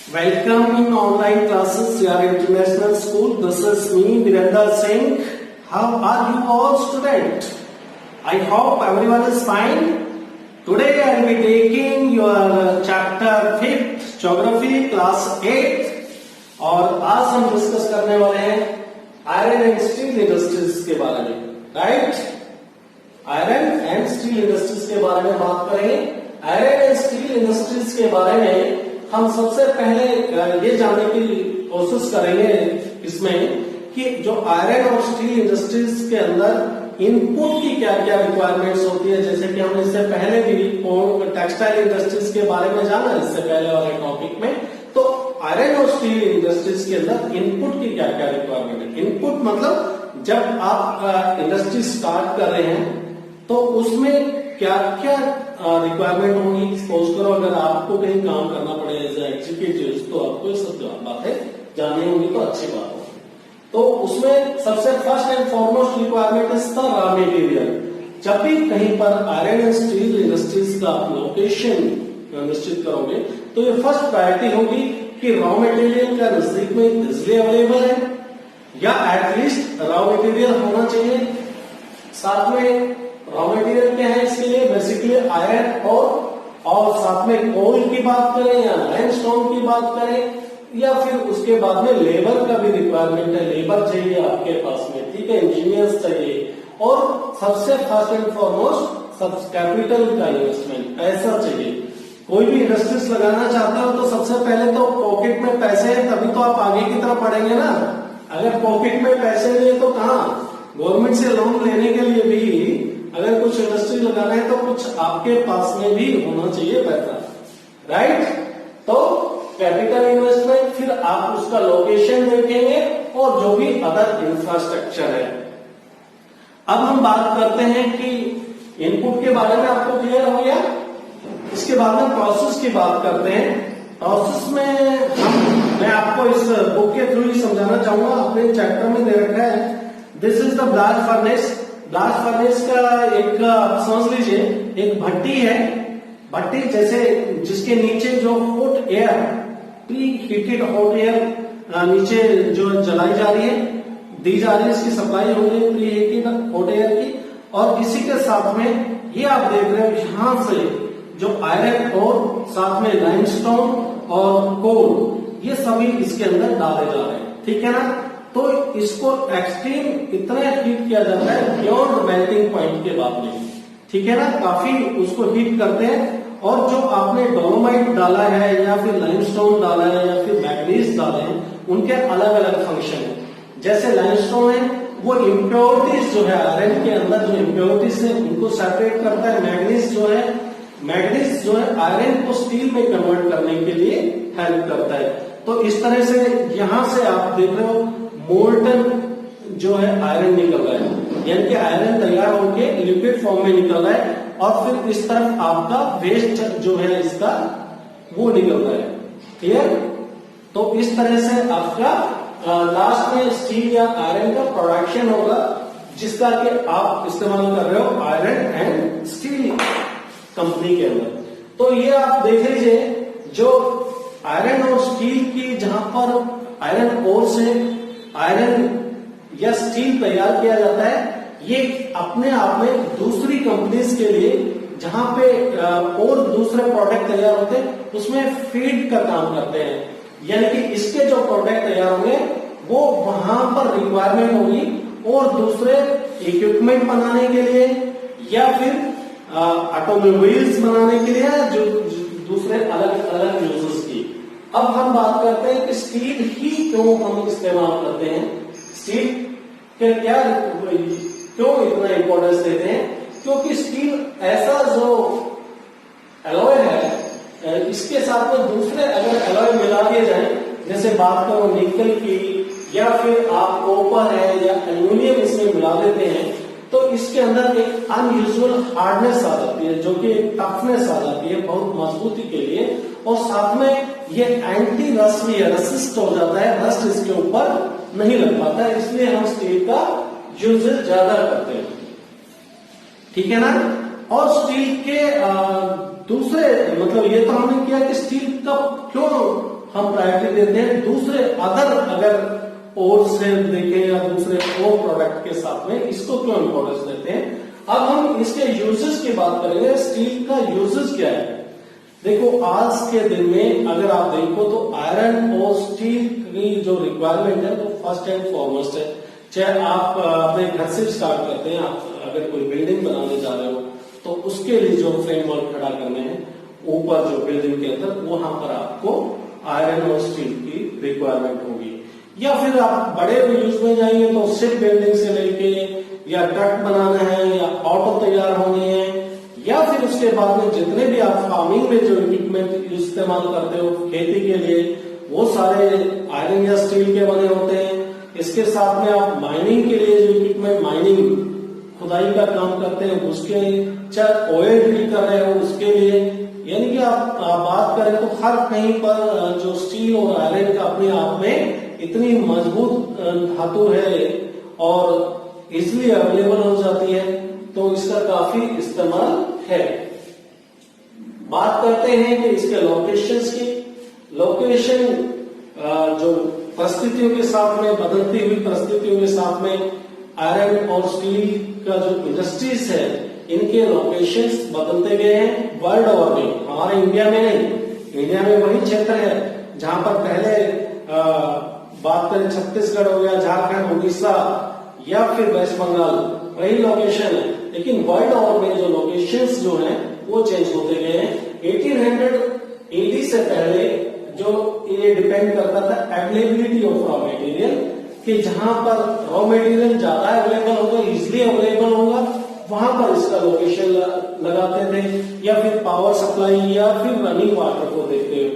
Welcome in online classes, your international school. This is me, Virender Singh. How are you all, student? I hope everyone is fine. Today I will be taking your chapter 5th, Geography, class 8. और आज हम discuss करने वाले हैं iron and steel industries के बारे में, right? Iron and steel industries के बारे में बात करेंगे। आयरन एंड स्टील इंडस्ट्रीज के बारे में हम सबसे पहले ये जानने की कोशिश करेंगे इसमें कि जो आयरन और स्टील इंडस्ट्रीज के अंदर इनपुट की क्या क्या रिक्वायरमेंट्स होती है। जैसे कि हमने इससे पहले भी टेक्सटाइल इंडस्ट्रीज के बारे में जाना, इससे पहले वाले टॉपिक में। तो आयरन और स्टील इंडस्ट्रीज के अंदर इनपुट की क्या क्या रिक्वायरमेंट है। इनपुट मतलब जब आप इंडस्ट्री स्टार्ट कर रहे हैं तो उसमें क्या क्या रिक्वायरमेंट होगी। सपोज करो अगर आपको कहीं काम करना पड़े एज एग्जीक्यूटिव, तो आपको ये सब बातें जाननी होगी, तो अच्छी बात होगी। तो उसमें सबसे first and foremost requirement is the raw material. जब भी कहीं पर आयरन एंड स्टील इंडस्ट्रीज का लोकेशन निश्चित करोगे तो ये फर्स्ट प्रायोरिटी होगी कि रॉ मटेरियल का नजदीक में इजिली अवेलेबल है, या एटलीस्ट रॉ मटेरियल होना चाहिए। साथ में रॉ मटेरियल क्या है इसके लिए, बेसिकली आयरन और साथ में कोल की बात करें या लाइमस्टोन की बात करें, या फिर उसके बाद में लेबर का भी रिक्वायरमेंट है। लेबर चाहिए आपके पास में, ठीक है, इंजीनियर्स चाहिए, और सबसे फर्स्ट एंड फॉरमोस्ट सब कैपिटल का इन्वेस्टमेंट, पैसा चाहिए। कोई भी इंडस्ट्रीज लगाना चाहते हो तो सबसे पहले तो पॉकेट में पैसे है, तभी तो आप आगे की तरफ बढ़ेंगे ना। अगर पॉकेट में पैसे नहीं है तो कहाँ, गवर्नमेंट से लोन लेने के लिए भी अगर कुछ इंडस्ट्री लगाना है तो कुछ आपके पास में भी होना चाहिए पैसा, राइट? तो कैपिटल इन्वेस्टमेंट, फिर आप उसका लोकेशन देखेंगे और जो भी अदर इंफ्रास्ट्रक्चर है। अब हम बात करते हैं कि इनपुट के बारे में आपको क्लियर हो गया। इसके बाद में प्रोसेस की बात करते हैं। प्रोसेस में मैं आपको इस बुक के थ्रू ही समझाना चाहूंगा। अपने चैप्टर में दे रखा है, this is the blast furnace. Blast furnace का एक आप समझ लीजिए, एक भट्टी है। भट्टी जैसे जिसके नीचे जो hot air, pre heated hot air नीचे जो जलाई जा रही है, दी जा रही है, इसकी सप्लाई हो रही है प्री हीटेड हॉट एयर की। और इसी के साथ में ये आप देख रहे हो यहां से जो आयरन और साथ में लाइमस्टोन और कोल, ये सभी इसके अंदर डाले जा रहे हैं, ठीक है ना। तो इसको एक्सट्रीम इतना हीट किया जाता है बियॉन्ड मेल्टिंग पॉइंट के बाद में, ठीक है ना, काफी उसको हीट करते हैं। और जो आपने डोलोमाइट डाला है या फिर लाइमस्टोन डाला है या फिर मैग्नीज डाले हैं, उनके अलग अलग फंक्शन है। जैसे लाइमस्टोन है वो इम्प्योरिटीज जो है आयरन के अंदर जो इम्प्योरिटीज है उनको सेपरेट करता है। मैग्नीज जो है आयरन को स्टील में कन्वर्ट करने के लिए हेल्प करता है। तो इस तरह से यहां से आप देख रहे हो मोल्टन जो है आयरन निकल रहा है, यानी कि आयरन तैयार होकर लिक्विड फॉर्म में निकल रहा है। और फिर इस तरफ आपका वेस्ट जो है इसका वो निकल रहा है, क्लियर? तो इस तरह से आपका लास्ट में स्टील या आयरन का प्रोडक्शन होगा, जिसका कि आप इस्तेमाल कर रहे हो आयरन एंड स्टील कंपनी के अंदर। तो ये आप देख लीजिए, जो आयरन और स्टील की जहां पर आयरन ओर से आयरन या स्टील तैयार किया जाता है, ये अपने आप में दूसरी कंपनीज के लिए जहां पे और दूसरे प्रोडक्ट तैयार होते हैं उसमें फीड का काम करते हैं। यानी कि इसके जो प्रोडक्ट तैयार होंगे वो वहां पर रिक्वायरमेंट होगी और दूसरे इक्विपमेंट बनाने के लिए या फिर ऑटोमोबाइल्स बनाने के लिए, जो दूसरे अलग अलग यूजेस की। अब हम बात करते हैं कि स्टील ही क्यों हम इस्तेमाल करते हैं, स्टील के क्या क्यों इतना इंपॉर्टेंस देते हैं। क्योंकि स्टील ऐसा जो एलॉय है, इसके साथ में दूसरे अगर एलॉय मिला दिए जाए, जैसे बात करो निकल की, या फिर आप कॉपर है या एल्यूमिनियम इसमें मिला देते हैं, तो इसके अंदर एक अनयूजुअल हार्डनेस आ जाती है, जो कि एक टफनेस आ जाती है बहुत मजबूती के लिए। और साथ में ये एंटी रस्ट भी है, रेसिस्ट हो जाता है, रस्ट इसके ऊपर नहीं लग पाता है, इसलिए हम स्टील का यूजेज ज्यादा करते हैं, ठीक है ना। और स्टील के दूसरे मतलब ये तो हमने किया कि स्टील का क्यों हम प्रायोरिटी देते हैं दूसरे अदर, अगर और से देखें या दूसरे और प्रोडक्ट के साथ में इसको क्यों इंपॉर्टेंस देते हैं। अब हम इसके यूजेस की बात करेंगे। स्टील का यूजेस क्या है। देखो आज के दिन में अगर आप देखो तो आयरन और स्टील की जो रिक्वायरमेंट है वो फर्स्ट एंड फॉरमोस्ट है। चाहे आप अपने घर से स्टार्ट करते हैं, आप अगर कोई बिल्डिंग बनाने जा रहे हो तो उसके लिए जो फ्रेमवर्क खड़ा करने हैं ऊपर जो बिल्डिंग के अंदर, वहां पर आपको आयरन और स्टील की रिक्वायरमेंट होगी। या फिर आप बड़े यूज में जाएंगे तो शिप बिल्डिंग से लेके या ट्रक बनाना है या ऑटो तैयार होने हैं, या फिर उसके बाद में जितने भी आप फार्मिंग में जो इक्विपमेंट इस्तेमाल करते हो खेती के लिए, वो सारे आयरन या स्टील के बने होते हैं। इसके साथ में आप माइनिंग के लिए जो इक्विपमेंट, माइनिंग खुदाई का काम करते हैं उसके, चाहे ऑयल ड्रिल कर रहे हो उसके लिए, यानी कि आप बात करें तो हर कहीं पर जो स्टील और आयरन का अपने आप में इतनी मजबूत धातु है और इजिली अवेलेबल हो जाती है, तो इसका काफी इस्तेमाल है। बात करते हैं कि इसके लोकेशंस की। लोकेशन जो परिस्थितियों के साथ में, बदलती हुई परिस्थितियों के साथ में आयरन और स्टील का जो इंडस्ट्रीज है इनके लोकेशंस बदलते गए हैं वर्ल्ड ओवर में। हमारे इंडिया में नहीं, इंडिया में वही क्षेत्र है जहां पर पहले बात करें छत्तीसगढ़ हो गया, झारखंड, उड़ीसा या फिर वेस्ट बंगाल, वही लोकेशन है। लेकिन वर्ल्ड ओवर में जो लोकेशंस जो हैं वो चेंज होते गए हैं। 1880 से पहले जो ये डिपेंड करता था अवेलेबिलिटी ऑफ रॉ मटेरियल, कि जहां पर रॉ मटेरियल ज्यादा अवेलेबल होगा, इजिली अवेलेबल होगा, वहां पर इसका लोकेशन लगाते थे। या फिर पावर सप्लाई या फिर रनिंग वाटर को देखते हुए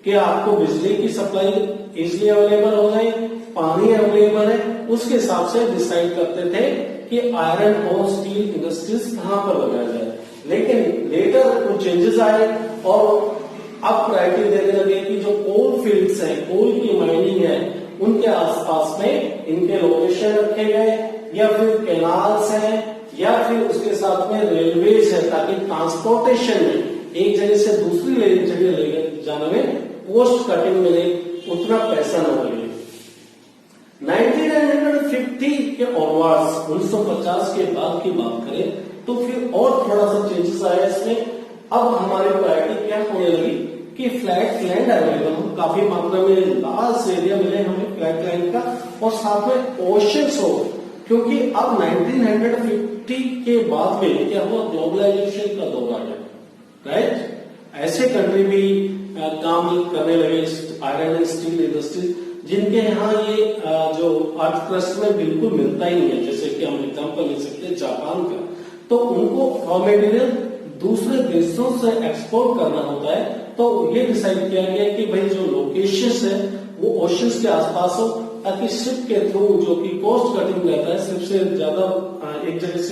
कि आपको बिजली की सप्लाई इजिली अवेलेबल हो जाए, पानी अवेलेबल है, उसके हिसाब से डिसाइड करते थे कि आयरन और स्टील इंडस्ट्रीज कहां पर लगाया जाए। लेकिन लेटर कुछ चेंजेस आए और अब प्रायोरिटी देने लगे कि जो कोल फील्ड्स हैं, कोल की माइनिंग है, उनके आसपास में इनके लोकेशन रखे गए, या फिर कैनाल्स हैं, या फिर उसके साथ में रेलवेज है, ताकि ट्रांसपोर्टेशन में एक जगह से दूसरी जगह ले जाने में पोस्ट कटिंग मिले, उतना पैसा न लगे। 1950 के ऑनवर्ड्स, 1950 के बाद की बात करें तो फिर और थोड़ा सा चेंजेस आया इसमें। अब हमारी प्रायोरिटी क्या होने लगी कि फ्लैट लैंड अवेलेबल हो, काफी मात्रा में लार्ज एरिया मिले हमें फ्लैट लैंड का, और साथ में ओशंस हो, क्योंकि अब 1950 के बाद में क्या हुआ, ग्लोबलाइजेशन का दौर आ गया, राइट। ऐसे कंट्री भी काम करने लगे आयरन एंड स्टील इंडस्ट्री, जिनके यहाँ ये जो अर्थ क्रस्ट में बिल्कुल मिलता ही नहीं है। जैसे कि हम एग्जांपल ले सकते हैं जापान का, तो उनको रॉ मटेरियल दूसरे देशों से एक्सपोर्ट करना होता है, तो ये डिसाइड किया गया कि भाई जो लोकेशंस है वो ओशंस के आसपास हो, ताकि शिप के थ्रू, जो कि कोस्ट कटिंग रहता है, शिप से ज्यादा एक जगह से